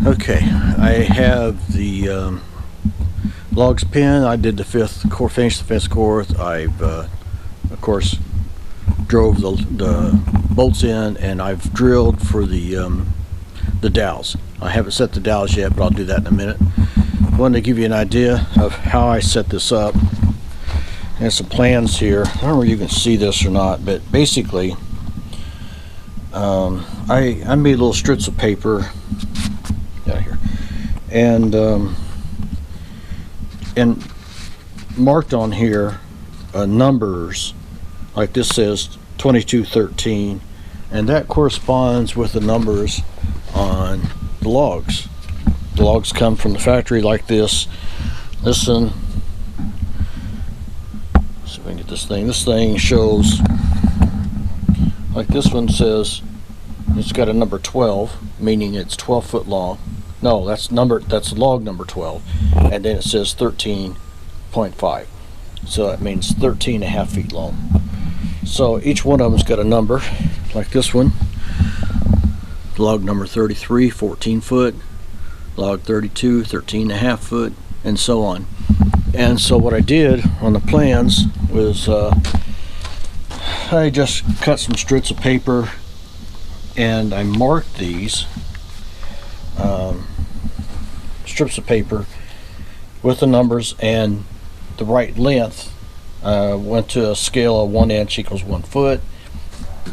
Okay, I have the logs pinned. I did the fifth core, finished the fifth core. I've, of course, drove the bolts in, and I've drilled for the dowels. I haven't set the dowels yet, but I'll do that in a minute. I wanted to give you an idea of how I set this up. And some plans here. I don't know if you can see this or not, but basically, I made little strips of paper out here, and marked on here numbers like this says 2213, and that corresponds with the numbers on the logs. The logs come from the factory like this. Listen, see if I can get this thing. This thing shows, like this one says, it's got a number 12, meaning it's 12 foot long. No, that's log number 12, and then it says 13.5, so that means 13.5 feet long. So each one of them's got a number, like this one. Log number 33, 14 foot. Log 32, 13.5 foot, and so on. And so what I did on the plans was I just cut some strips of paper and I marked these strips of paper with the numbers and the right length. Went to a scale of 1 inch equals 1 foot,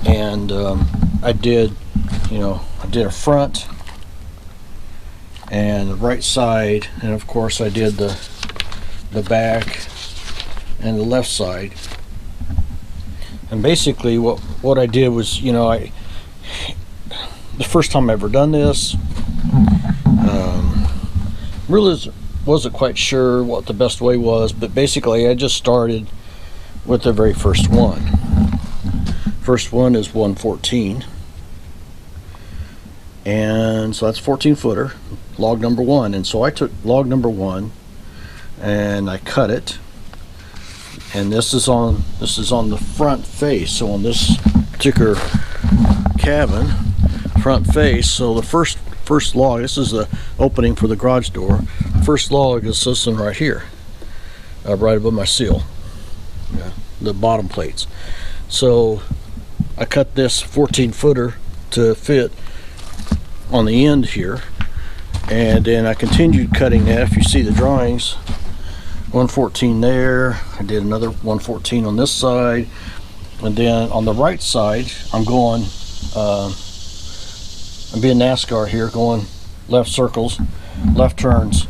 and I did a front and the right side, and of course I did the back and the left side. And basically what I did was, the first time I ever done this, really wasn't quite sure what the best way was, but basically I just started with the very first one. First one is 114, and so that's 14 footer, log number 1. And so I took log number 1 and I cut it, and this is on the front face. So on this particular cabin, front face, so the first log, this is the opening for the garage door. First log is this one right here, right above my seal, the bottom plates. So I cut this 14 footer to fit on the end here, and then I continued cutting that. If you see the drawings, 114 there, I did another 114 on this side, and then on the right side I'm going I'm being NASCAR here, going left circles, left turns.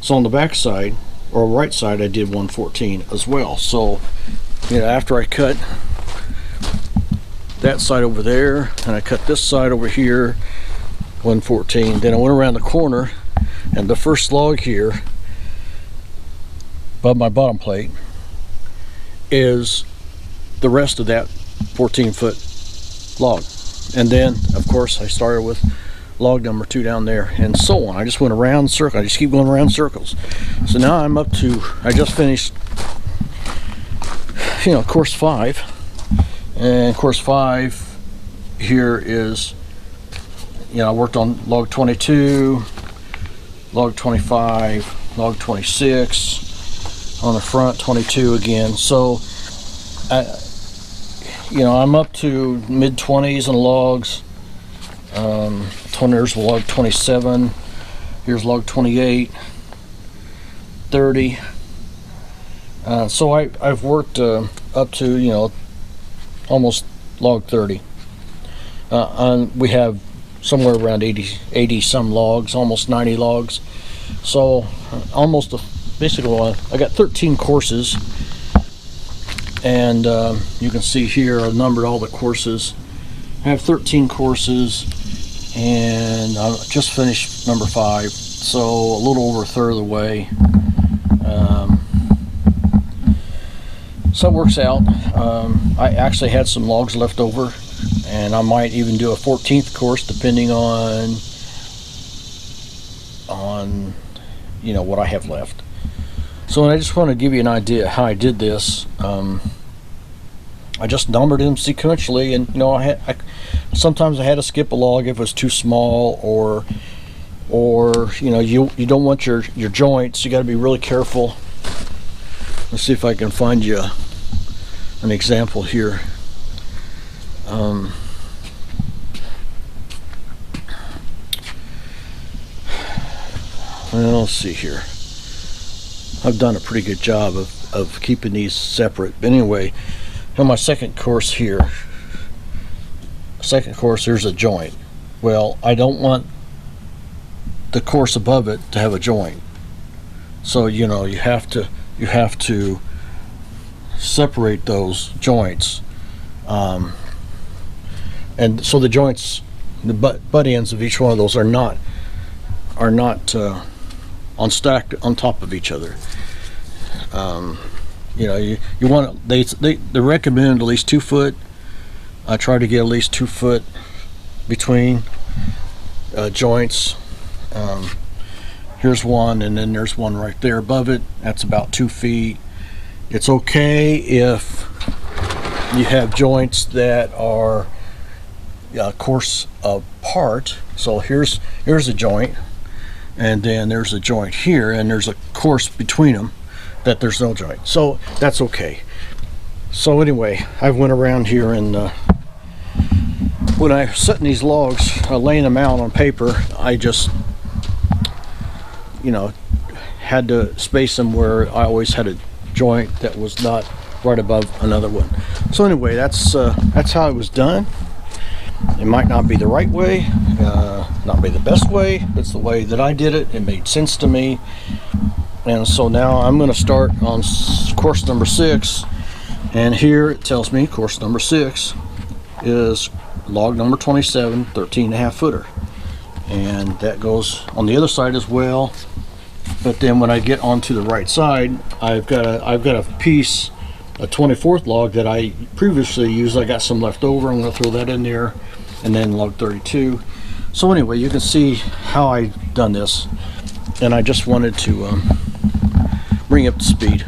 So on the back side, or right side, I did 114 as well. So, after I cut that side over there, and I cut this side over here, 114, then I went around the corner, and the first log here, above my bottom plate, is the rest of that 14 foot log. And then of course I started with log number 2 down there, and so on. I just went around circles. I just keep going around circles. So now I'm up to, I just finished course 5, and course 5 here is, I worked on log 22, log 25, log 26 on the front, 22 again. So I'm up to mid-20s on logs. There's log 27, here's log 28, 30. So I've worked up to almost log 30. We have somewhere around 80 some logs, almost 90 logs. So basically I got 13 courses. And you can see here I numbered all the courses. I have 13 courses, and I just finished number 5, so a little over a third of the way. So it works out. I actually had some logs left over, and I might even do a 14th course depending on what I have left. So I just want to give you an idea how I did this. I just numbered them sequentially, and you know, sometimes I had to skip a log if it was too small, or you know, you don't want your joints. You got to be really careful. Let's see if I can find you an example here. Well, let's see here. I've done a pretty good job of keeping these separate. But anyway, on my second course here, there's a joint. Well, I don't want the course above it to have a joint. So, you know, you have to separate those joints. And so the joints, the butt ends of each one of those are not on stacked on top of each other. You know, you want they recommend at least 2 foot. I try to get at least 2 foot between joints. Here's one, and then there's one right there above it. That's about 2 feet. It's okay if you have joints that are course apart. So here's a joint, and then there's a joint here, and there's a course between them that there's no joint. So that's okay. So anyway, I went around here, and when I was setting these logs, laying them out on paper, I just, you know, had to space them where I always had a joint that was not right above another one. So anyway, that's how it was done. It might not be the right way, not be the best way, but it's the way that I did it. It made sense to me. And so now I'm going to start on course number 6, and here it tells me course number 6 is log number 27, 13.5 footer, and that goes on the other side as well. But then when I get onto the right side, I've got a piece, a 24th log that I previously used. I got some left over. I'm going to throw that in there, and then log 32. So anyway, you can see how I've done this, and I just wanted to bring up to speed.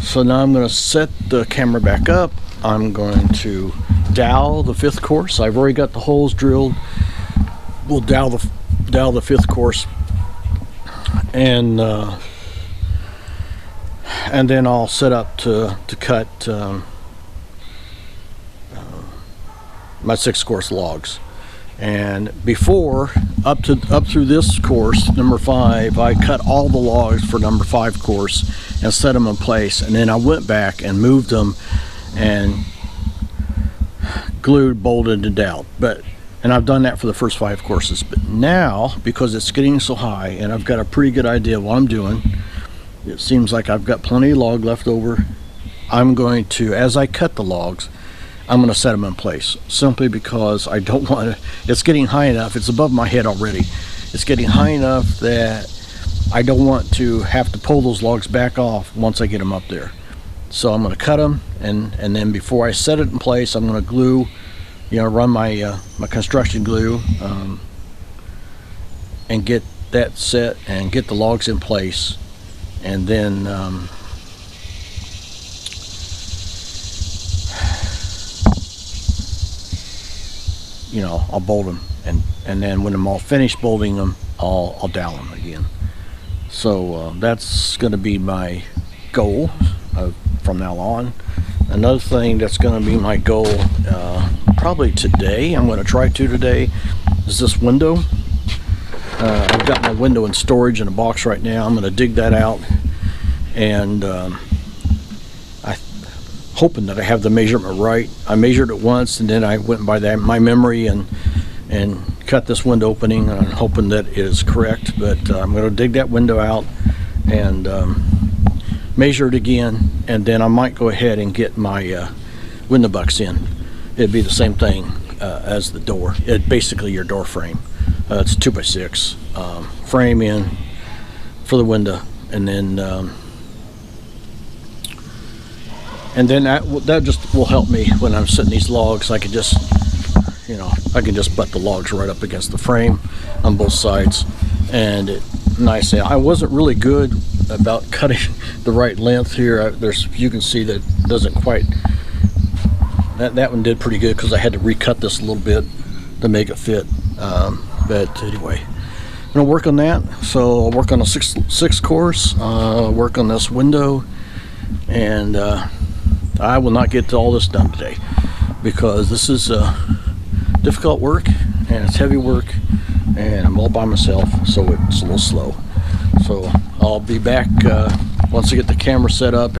So now I'm going to set the camera back up. I'm going to dowel the 5th course. I've already got the holes drilled. We'll dowel the 5th course, and then I'll set up to cut my 6 course logs. And before, up through this course, number 5, I cut all the logs for number 5 course and set them in place, and then I went back and moved them and glued, bolted, and doweled. And I've done that for the first 5 courses. But now, because it's getting so high and I've got a pretty good idea of what I'm doing, it seems like I've got plenty of log left over. I'm going to, as I cut the logs, I'm going to set them in place, simply because I don't want to. It's getting high enough. It's above my head already. It's getting high enough that I don't want to have to pull those logs back off once I get them up there. So I'm going to cut them, and then before I set it in place, I'm going to glue, you know, run my my construction glue, and get that set and get the logs in place, and then you know, I'll bolt them, and then when I'm all finished bolting them, I'll dowel them again. So that's going to be my goal from now on. Another thing that's going to be my goal, probably today, I'm going to try to today, is this window. I've got my window in storage in a box right now. I'm going to dig that out, and I'm hoping that I have the measurement right. I measured it once, and then I went by my memory and cut this window opening, and I'm hoping that it is correct. But I'm going to dig that window out and measure it again, and then I might go ahead and get my window bucks in. It'd be the same thing as the door. It's basically your door frame. It's a 2x6 frame in for the window, and then that just will help me when I'm setting these logs. I can just, you know, butt the logs right up against the frame on both sides, and nice. I wasn't really good about cutting the right length here. You can see that it doesn't quite that one did pretty good because I had to recut this a little bit to make it fit. But anyway, I'm gonna work on that. So I'll work on a six course, work on this window, and I will not get to all this done today because this is difficult work and it's heavy work, and I'm all by myself, so it's a little slow. So I'll be back once I get the camera set up